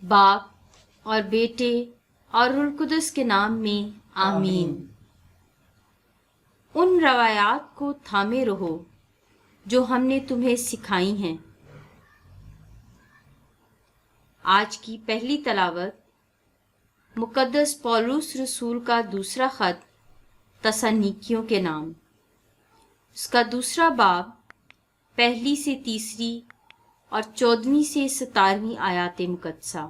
باپ اور بیٹے اور روح القدس کے نام میں آمین۔ ان روایات کو تھامے رہو جو ہم نے تمہیں سکھائی ہیں۔ آج کی پہلی تلاوت مقدس پولس رسول کا دوسرا خط تسالونیکیوں کے نام، اس کا دوسرا باب 1 سے 3 اور 14 سے 17 آیات مقدسہ۔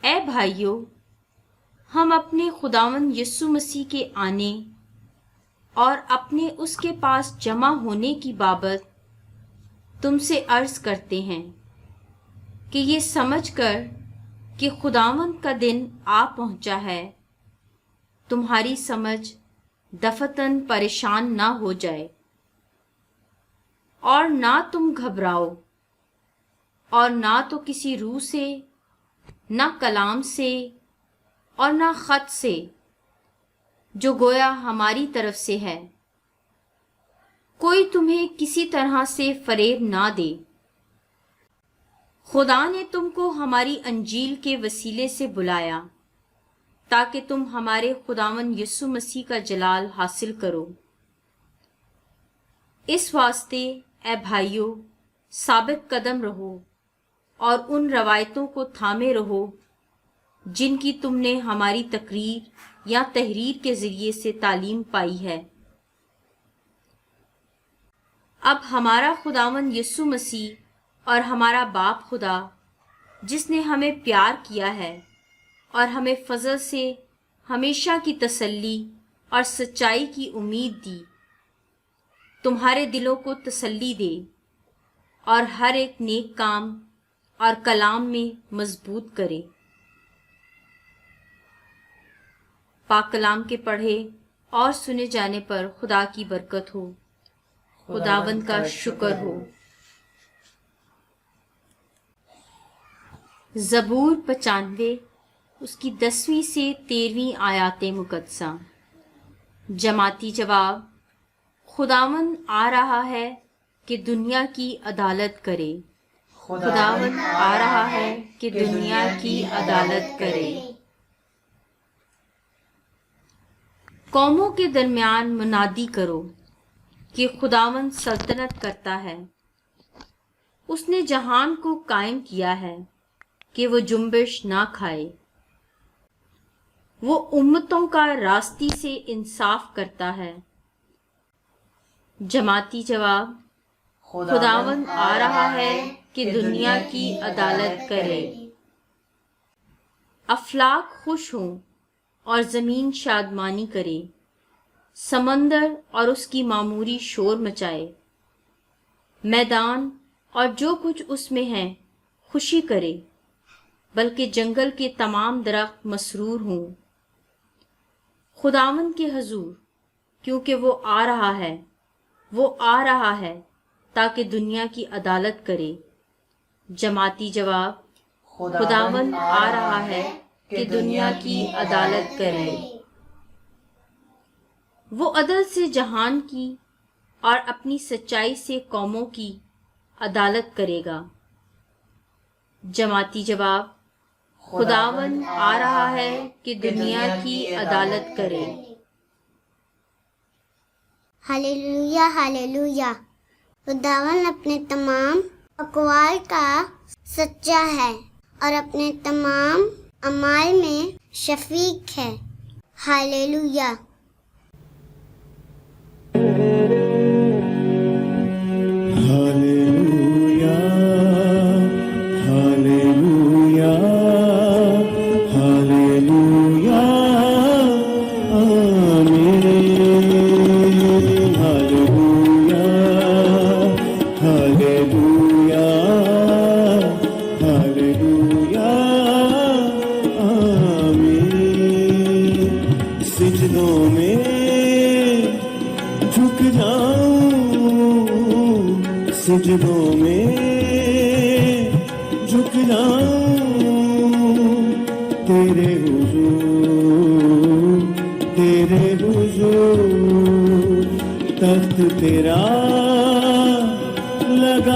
اے بھائیو، ہم اپنے خداوند یسوع مسیح کے آنے اور اپنے اس کے پاس جمع ہونے کی بابت تم سے عرض کرتے ہیں کہ یہ سمجھ کر کہ خداوند کا دن آ پہنچا ہے، تمہاری سمجھ دفتن پریشان نہ ہو جائے، اور نہ تم گھبراؤ، اور نہ تو کسی روح سے، نہ کلام سے، اور نہ خط سے جو گویا ہماری طرف سے ہے، کوئی تمہیں کسی طرح سے فریب نہ دے۔ خدا نے تم کو ہماری انجیل کے وسیلے سے بلایا تاکہ تم ہمارے خداوند یسوع مسیح کا جلال حاصل کرو۔ اس واسطے اے بھائیو، ثابت قدم رہو اور ان روایتوں کو تھامے رہو جن کی تم نے ہماری تقریر یا تحریر کے ذریعے سے تعلیم پائی ہے۔ اب ہمارا خداوند یسوع مسیح اور ہمارا باپ خدا، جس نے ہمیں پیار کیا ہے اور ہمیں فضل سے ہمیشہ کی تسلی اور سچائی کی امید دی، تمہارے دلوں کو تسلی دے اور ہر ایک نیک کام اور کلام میں مضبوط کرے۔ پاک کلام کے پڑھے اور سنے جانے پر خدا کی برکت ہو۔ خداوند کا شکر ہو۔ زبور 95 اس کی 10 سے 13 آیات مقدسہ۔ جماعتی جواب: خداوند آ رہا ہے کہ دنیا کی عدالت کرے۔ خداوند آ رہا ہے کہ دنیا کی عدالت کرے۔ قوموں کے درمیان منادی کرو کہ خداوند سلطنت کرتا ہے۔ اس نے جہان کو قائم کیا ہے کہ وہ جنبش نہ کھائے۔ وہ امتوں کا راستی سے انصاف کرتا ہے۔ جماعتی جواب: خداوند آ رہا ہے کہ دنیا کی عدالت کرے۔ افلاک خوش ہوں اور زمین شادمانی کرے، سمندر اور اس کی معموری شور مچائے، میدان اور جو کچھ اس میں ہے خوشی کرے، بلکہ جنگل کے تمام درخت مسرور ہوں خداوند کے حضور، کیونکہ وہ آ رہا ہے، وہ آ رہا ہے تاکہ دنیا کی عدالت کرے۔ جماعتی جواب: خداوند آ رہا ہے کہ دنیا کی عدالت کرے۔ وہ عدل سے جہان کی اور اپنی سچائی سے قوموں کی عدالت کرے گا۔ جماعتی جواب: خداوند آ رہا ہے کہ دنیا کی عدالت کرے۔ ہاللویا ہاللویا، خداوند اپنے تمام اقوال کا سچا ہے اور اپنے تمام اعمال میں شفیق ہے۔ ہاللویا۔ سجدوں میں جھک جاؤں، سجدوں میں جھک جاؤں، تیرے حضور تخت تیرا لگا